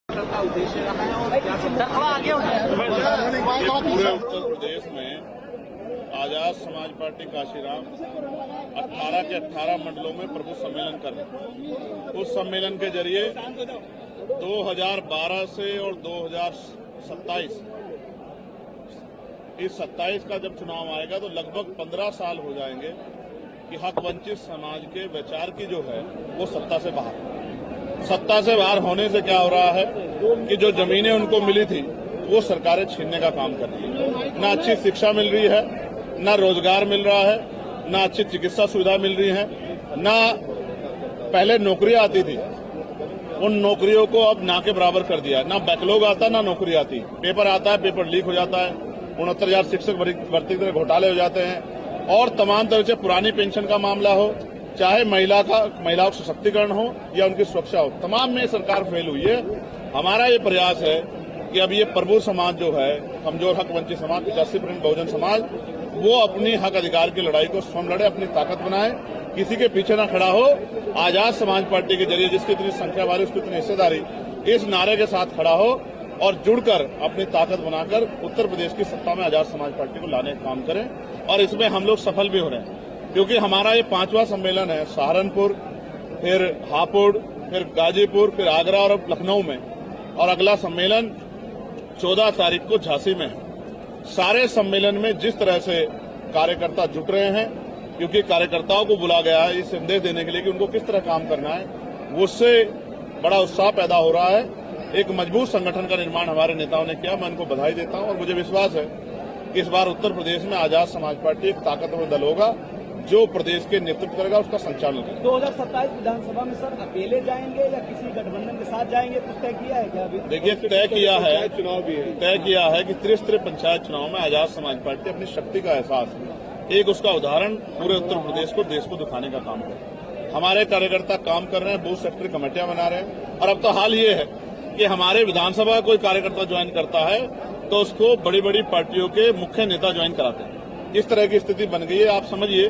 का उद्देश्य रहा है और क्या थोड़ा आगे हो जाए। पूरे उत्तर प्रदेश में आजाद समाज पार्टी काशीराम 18 के 18 मंडलों में प्रभु सम्मेलन कर रहे हैं। उस सम्मेलन के जरिए 2012 से और 2027 इस 27 का जब चुनाव आएगा तो लगभग 15 साल हो जाएंगे कि हक वंचित समाज के विचार की जो है वो सत्ता से बाहर होने से क्या हो रहा है कि जो जमीनें उनको मिली थी वो सरकारें छीनने का काम कर रही है। ना अच्छी शिक्षा मिल रही है, ना रोजगार मिल रहा है, ना अच्छी चिकित्सा सुविधा मिल रही है, ना पहले नौकरियां आती थी उन नौकरियों को अब ना के बराबर कर दिया है। ना बैकलॉग आता, ना नौकरी आती। पेपर आता है, पेपर लीक हो जाता है, 69,000 शिक्षक भर्ती की तरह घोटाले हो जाते हैं और तमाम तरह से पुरानी पेंशन का मामला हो, चाहे महिलाओं का सशक्तिकरण हो या उनकी सुरक्षा हो, तमाम में सरकार फेल हुई है। हमारा ये प्रयास है कि अब ये प्रभु समाज जो है, कमजोर हक वंचित समाज, 85% बहुजन समाज, वो अपनी हक अधिकार की लड़ाई को स्वयं लड़े, अपनी ताकत बनाए, किसी के पीछे न खड़ा हो। आजाद समाज पार्टी के जरिए जिसकी इतनी संख्या वाली, उसकी इतनी हिस्सेदारी, इस नारे के साथ खड़ा हो और जुड़कर अपनी ताकत बनाकर उत्तर प्रदेश की सत्ता में आजाद समाज पार्टी को लाने का काम करें। और इसमें हम लोग सफल भी हो रहे हैं क्योंकि हमारा ये 5वां सम्मेलन है। सहारनपुर, फिर हापुड़, फिर गाजीपुर, फिर आगरा और अब लखनऊ में, और अगला सम्मेलन 14 तारीख को झांसी में है। सारे सम्मेलन में जिस तरह से कार्यकर्ता जुट रहे हैं, क्योंकि कार्यकर्ताओं को बुला गया है ये संदेश देने के लिए कि उनको किस तरह काम करना है, उससे बड़ा उत्साह पैदा हो रहा है। एक मजबूत संगठन का निर्माण हमारे नेताओं ने किया। मैं उनको बधाई देता हूं और मुझे विश्वास है कि इस बार उत्तर प्रदेश में आजाद समाज पार्टी एक ताकतवर दल होगा जो प्रदेश के नेतृत्व करेगा, उसका संचालन करेगा। 2027 विधानसभा में सर अकेले जाएंगे या किसी गठबंधन के साथ जाएंगे, कुछ तय किया है क्या? अभी देखिए, तय किया है कि त्रिस्तरीय पंचायत चुनाव में आजाद समाज पार्टी अपनी शक्ति का एहसास है, एक उसका उदाहरण पूरे उत्तर प्रदेश को, देश को दिखाने का काम करे। हमारे कार्यकर्ता काम कर रहे हैं, बूथ सेक्टर कमेटियां बना रहे हैं और अब तो हाल ये है कि हमारे विधानसभा कोई कार्यकर्ता ज्वाइन करता है तो उसको बड़ी बड़ी पार्टियों के मुख्य नेता ज्वाइन कराते हैं। इस तरह की स्थिति बन गई है। आप समझिए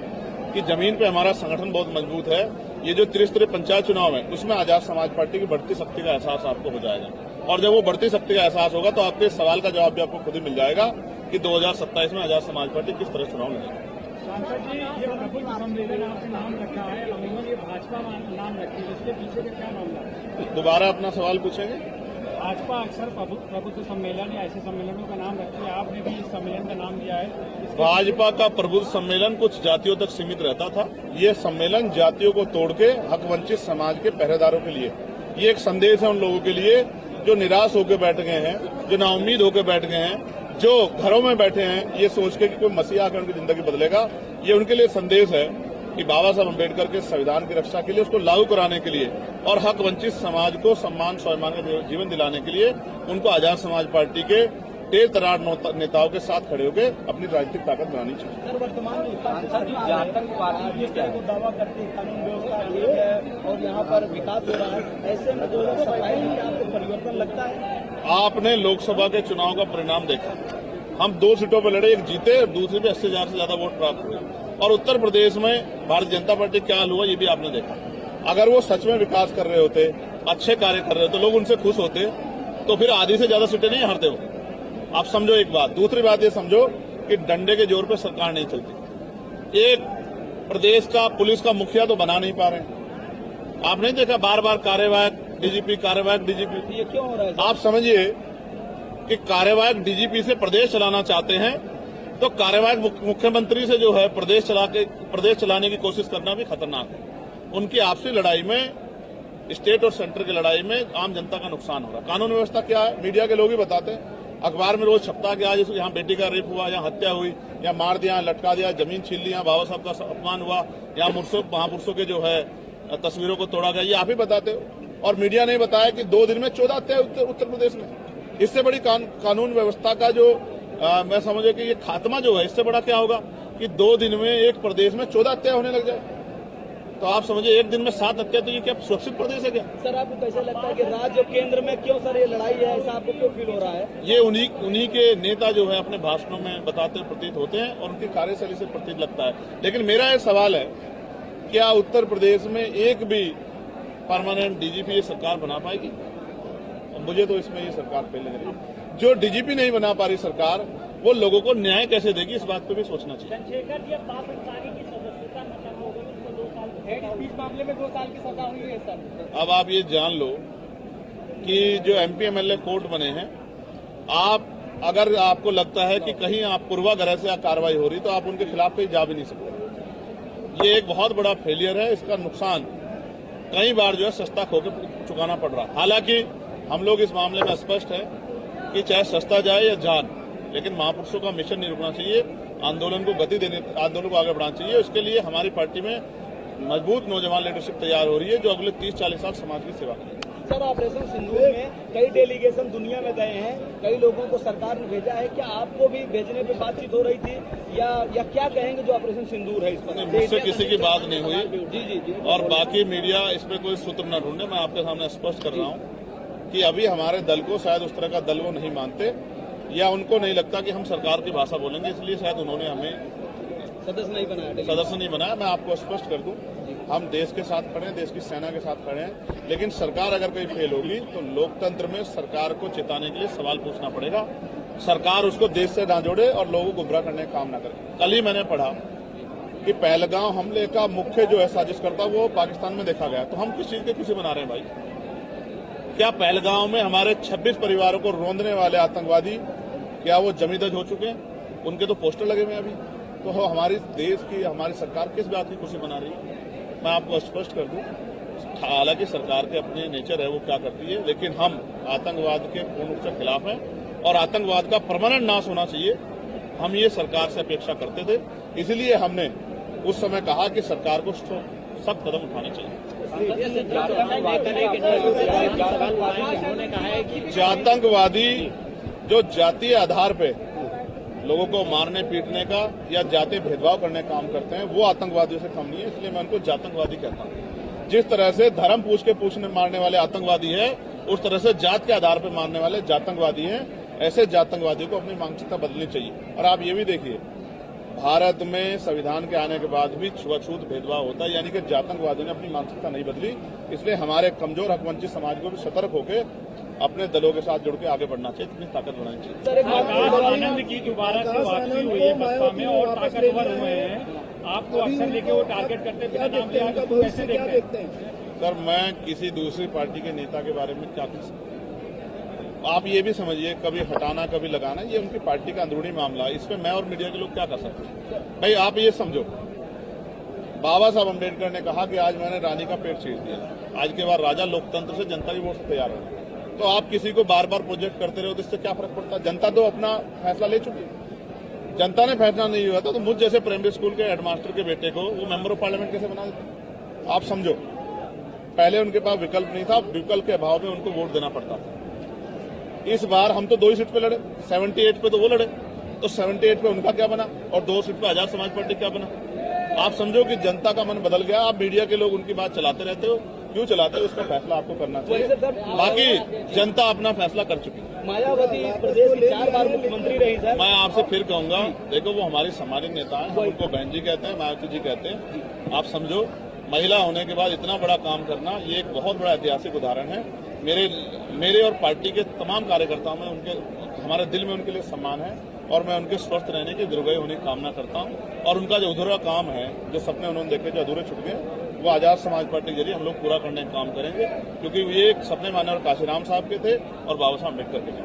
कि जमीन पे हमारा संगठन बहुत मजबूत है। ये जो त्रिस्तरीय पंचायत चुनाव है उसमें आजाद समाज पार्टी की बढ़ती शक्ति का एहसास आपको हो जाएगा और जब वो बढ़ती शक्ति का एहसास होगा तो आपके सवाल का जवाब भी आपको खुद ही मिल जाएगा कि 2027 में आजाद समाज पार्टी किस तरह चुनाव लड़ेगी। सांसद जी, ये प्रभु सम्मेलन आपने नाम रखा है, अमूमन ये भाजपा नाम रखी है, इसके पीछे का क्या मामला है? दोबारा अपना सवाल पूछेंगे। भाजपा अक्सर प्रभुत्व सम्मेलन या ऐसे सम्मेलनों का नाम रखती है, आपने भी इस सम्मेलन का नाम दिया है। भाजपा का प्रबुद्ध सम्मेलन कुछ जातियों तक सीमित रहता था। ये सम्मेलन जातियों को तोड़ के हक वंचित समाज के पहरेदारों के लिए, ये एक संदेश है उन लोगों के लिए जो निराश होकर बैठ गए हैं, जो नाउम्मीद होकर बैठ गए हैं, जो घरों में बैठे हैं ये सोच के कि कोई मसीहा आकर उनकी जिंदगी बदलेगा। ये उनके लिए संदेश है कि बाबा साहब अम्बेडकर के संविधान की रक्षा के लिए, उसको लागू कराने के लिए और हक वंचित समाज को सम्मान स्वाभिमान का जीवन दिलाने के लिए उनको आजाद समाज पार्टी के तेज तरार नेताओं के साथ खड़े होकर अपनी राजनीतिक ताकत बनानी चाहिए। सर, वर्तमान में आतंकवादी जिस तरह को दावा करते हैं कानून व्यवस्था ठीक है और यहाँ पर विकास हो रहा है, ऐसे में 2027 में आपको परिवर्तन लगता है? आपने लोकसभा के चुनाव का परिणाम देखा। हम 2 सीटों पर लड़े, एक जीते, दूसरी पे 80,000 से ज्यादा वोट प्राप्त हुए। और उत्तर प्रदेश में भारतीय जनता पार्टी क्या हाल हुआ ये भी आपने देखा। अगर वो सच में विकास कर रहे होते, अच्छे कार्य कर रहे होते, लोग उनसे खुश होते तो फिर आधी से ज्यादा सीटें नहीं हारते हो। आप समझो एक बात। दूसरी बात ये समझो कि डंडे के जोर पे सरकार नहीं चलती। एक प्रदेश का पुलिस का मुखिया तो बना नहीं पा रहे। आप नहीं देखा बार बार कार्यवाहक डीजीपी, कार्यवाहक डीजीपी, ये क्यों हो रहा है? आप समझिए कि कार्यवाहक डीजीपी से प्रदेश चलाना चाहते हैं तो कार्यवाहक मुख्यमंत्री से जो है प्रदेश चलाने की कोशिश करना भी खतरनाक है। उनकी आपसी लड़ाई में, स्टेट और सेंटर की लड़ाई में आम जनता का नुकसान हो रहा है। कानून व्यवस्था क्या है मीडिया के लोग ही बताते हैं। अखबार में रोज छपता कि आज यहाँ बेटी का रेप हुआ, यहाँ हत्या हुई, यहाँ मार दिया, लटका दिया, जमीन छीन ली, यहाँ बाबा साहब का अपमान हुआ, यहाँ महापुरुषों के जो है तस्वीरों को तोड़ा गया। ये आप ही बताते हो और मीडिया ने बताया कि 2 दिन में 14 हत्या उत्तर प्रदेश में। इससे बड़ी कानून व्यवस्था का जो मैं समझे कि ये खात्मा जो है, इससे बड़ा क्या होगा कि 2 दिन में एक प्रदेश में 14 हत्या होने लग जाए। तो आप समझिए एक दिन में 7 हत्या, तो ये क्या सुरक्षित प्रदेश है क्या? सर, आपको कैसा लगता है कि राज्य और केंद्र में क्यों सर ये लड़ाई है, ऐसा आपको क्यों फील हो रहा है? ये उन्हीं के नेता जो है अपने भाषणों में बताते प्रतीत होते हैं और उनकी कार्यशैली से प्रतीत लगता है। लेकिन मेरा ये सवाल है, क्या उत्तर प्रदेश में एक भी परमानेंट डीजीपी ये सरकार बना पाएगी? मुझे तो इसमें ये सरकार फेल लग रही है। जो डीजीपी नहीं बना पा रही सरकार, वो लोगों को न्याय कैसे देगी, इस बात पे भी सोचना चाहिए। चंद्रशेखर जी, अब पाक अंसारी की सदस्यता खत्म हो गई, उसको 2 साल इस मामले में 2 साल की सजा हुई है सर। अब आप ये जान लो कि जो एमपी एमएलए कोर्ट बने हैं, आप अगर आपको लगता है कि कहीं आप पूर्वाग्रह से कार्रवाई हो रही, तो आप उनके खिलाफ कहीं जा भी नहीं सकते। ये एक बहुत बड़ा फेलियर है। इसका नुकसान कई बार जो है सस्ता खोके चुकाना पड़ रहा। हालांकि हम लोग इस मामले में स्पष्ट है कि चाहे सस्ता जाए या जान, लेकिन महापुरुषों का मिशन नहीं रुकना चाहिए। आंदोलन को गति देने, आंदोलन को आगे बढ़ाना चाहिए। इसके लिए हमारी पार्टी में मजबूत नौजवान लीडरशिप तैयार हो रही है, जो अगले 30-40 साल समाज की सेवा करेगी। सर, ऑपरेशन सिंदूर में कई डेलीगेशन दुनिया में गए हैं, कई लोगों को सरकार ने भेजा है। क्या आपको भी भेजने पे बातचीत हो रही थी या क्या कहेंगे जो ऑपरेशन सिंदूर है इस पर? मुझसे किसी की बात नहीं हुई। जी। और बाकी मीडिया इस पे कोई सूत्र न ढूंढे। मैं आपके सामने स्पष्ट कर रहा हूं कि अभी हमारे दल को शायद उस तरह का दल वो नहीं मानते, या उनको नहीं लगता कि हम सरकार की भाषा बोलेंगे, इसलिए शायद उन्होंने हमें सदस्य नहीं बनाया। मैं आपको स्पष्ट कर दूं, हम देश के साथ खड़े हैं, देश की सेना के साथ खड़े हैं। लेकिन सरकार अगर कोई फेल होगी तो लोकतंत्र में सरकार को चेताने के लिए सवाल पूछना पड़ेगा। सरकार उसको देश से ना जोड़े और लोगों को गुमराह करने का काम ना करे। कल ही मैंने पढ़ा कि पहलगांव हमले का मुख्य जो है साजिशकर्ता वो पाकिस्तान में देखा गया। तो हम किस चीज की खुशी मना रहे हैं भाई? क्या पहलगांव में हमारे 26 परिवारों को रौंदने वाले आतंकवादी क्या वो जमीदज हो चुके हैं? उनके तो पोस्टर लगे हुए हैं अभी। तो हमारी देश की, हमारी सरकार किस बात की खुशी मना रही है? मैं आपको स्पष्ट कर दूं, हालांकि सरकार के अपने नेचर है वो क्या करती है, लेकिन हम आतंकवाद के पूर्ण रूप से खिलाफ हैं और आतंकवाद का परमानेंट नाश होना चाहिए। हम ये सरकार से अपेक्षा करते थे, इसलिए हमने उस समय कहा कि सरकार को सख्त कदम उठाने चाहिए। आतंकवादी जो जातीय आधार पे लोगों को मारने पीटने का या जातीय भेदभाव करने का काम करते हैं, वो आतंकवादियों से कम नहीं है। इसलिए मैं उनको जातंकवादी कहता हूं। जिस तरह से धर्म पूछ के पूछने मारने वाले आतंकवादी है, उस तरह से जात के आधार पर मारने वाले जातंकवादी हैं। ऐसे जातंकवादियों को अपनी मानसिकता बदलनी चाहिए। और आप ये भी देखिए, भारत में संविधान के आने के बाद भी छुआछूत भेदभाव होता है, यानी कि जातंकवादियों ने अपनी मानसिकता नहीं बदली। इसलिए हमारे कमजोर हकवंचित समाज को भी सतर्क होकर अपने दलों के साथ जुड़ के आगे बढ़ना चाहिए, इतनी ताकत बढ़ानी चाहिए। आनंद की दोबारा से वापसी हुई है बसपा में और ताकतवर हुए हैं, आपको अक्सर लेके वो टारगेट करते बिना नाम लिया, तो कैसे देखते हैं? सर, मैं किसी दूसरी पार्टी के नेता के बारे में क्या कह सकता हूं? आप ये भी समझिए, कभी हटाना कभी लगाना, ये उनकी पार्टी का अंदरूनी मामला है। इसमें मैं और मीडिया के लोग क्या कर सकते हैं? भाई आप ये समझो, बाबा साहब अम्बेडकर ने कहा कि आज मैंने रानी का पेट चीर दिया। आज के बाद राजा लोकतंत्र से जनता की वोट से तैयार है। तो आप किसी को बार बार प्रोजेक्ट करते रहो तो इससे क्या फर्क पड़ता है? जनता तो अपना फैसला ले चुकी है। जनता ने फैसला नहीं हुआ था तो मुझ जैसे प्राइमरी स्कूल के हेडमास्टर के बेटे को वो मेंबर ऑफ पार्लियामेंट कैसे बना देते? आप समझो, पहले उनके पास विकल्प नहीं था, विकल्प के अभाव में उनको वोट देना पड़ता था। इस बार हम तो 2 ही सीट पे लड़े, 78 पे तो वो लड़े, तो 78 पे उनका क्या बना और 2 सीट पे आजाद समाज पार्टी क्या बना? आप समझो कि जनता का मन बदल गया। आप मीडिया के लोग उनकी बात चलाते रहते हो, क्यों चलाते हो? उसका फैसला आपको करना चाहिए। बाकी जनता अपना फैसला कर चुकी है। मायावती प्रदेश की 4 बार मुख्यमंत्री रही सर। मैं आपसे फिर कहूंगा, देखो वो हमारी सम्मानित नेता है, उनको बहन जी कहते हैं, मायावती जी कहते हैं। आप समझो, महिला होने के बाद इतना बड़ा काम करना, ये एक बहुत बड़ा ऐतिहासिक उदाहरण है। मेरे और पार्टी के तमाम कार्यकर्ताओं में हमारे दिल में उनके लिए सम्मान है और मैं उनके स्वस्थ रहने की, दीर्घायु होने की कामना करता हूं। और उनका जो अधूरा काम है, जो सपने उन्होंने देखे जो अधूरे छूट गए, वो आजाद समाज पार्टी के जरिए हम लोग पूरा करने का काम करेंगे, क्योंकि ये एक सपने मानव काशीराम साहब के थे और बाबा साहब अम्बेडकर के थे।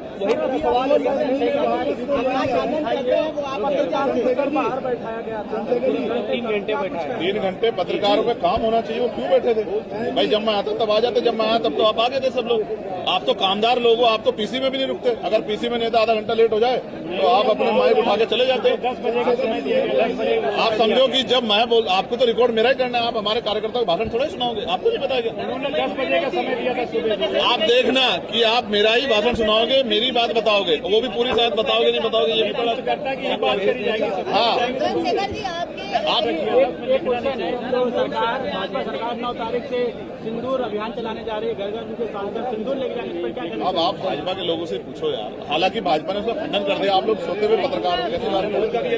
3 घंटे पत्रकारों पे काम होना चाहिए, वो क्यों बैठे थे? भाई जब मैं आता तब आ जाते, जब मैं आया तब तो आप आ गए थे सब लोग। आप तो कामदार लोग हो, आप तो पीसी में भी नहीं रुकते। अगर पीसी में नहीं तो आधा घंटा लेट हो जाए तो आप अपने माइक उठा के चले जाते। 10 बजे का समय दिया गया, 10 बजे आप समझो कि जब मैं आपको तो रिकॉर्ड मेरा ही करना है, आप हमारे कार्यकर्ताओं को भाषण थोड़ा ही सुनाओगे? आपको नहीं बताएगा? उन्होंने 10 बजे का समय दिया था सुबह। आप देखना कि आप मेरा ही भाषण सुनाओगे, मेरी बात बताओगे, वो भी पूरी बात बताओगे नहीं बताओगे, ये भी पता करता है कि ये बात करी जाएगी। हाँ, आप एक क्वेश्चन है, तो सरकार, भाजपा सरकार 9 तारीख से सिंदूर अभियान चलाने जा रही है, घर घर उनके सांसद सिंदूर लेके जाने, इस पर क्या कहना? अब आप भाजपा के लोगों से पूछो यार। हालांकि भाजपा ने उसका खंडन कर दिया। आप लोग सोते हुए पत्रकार हो, कैसी बात है?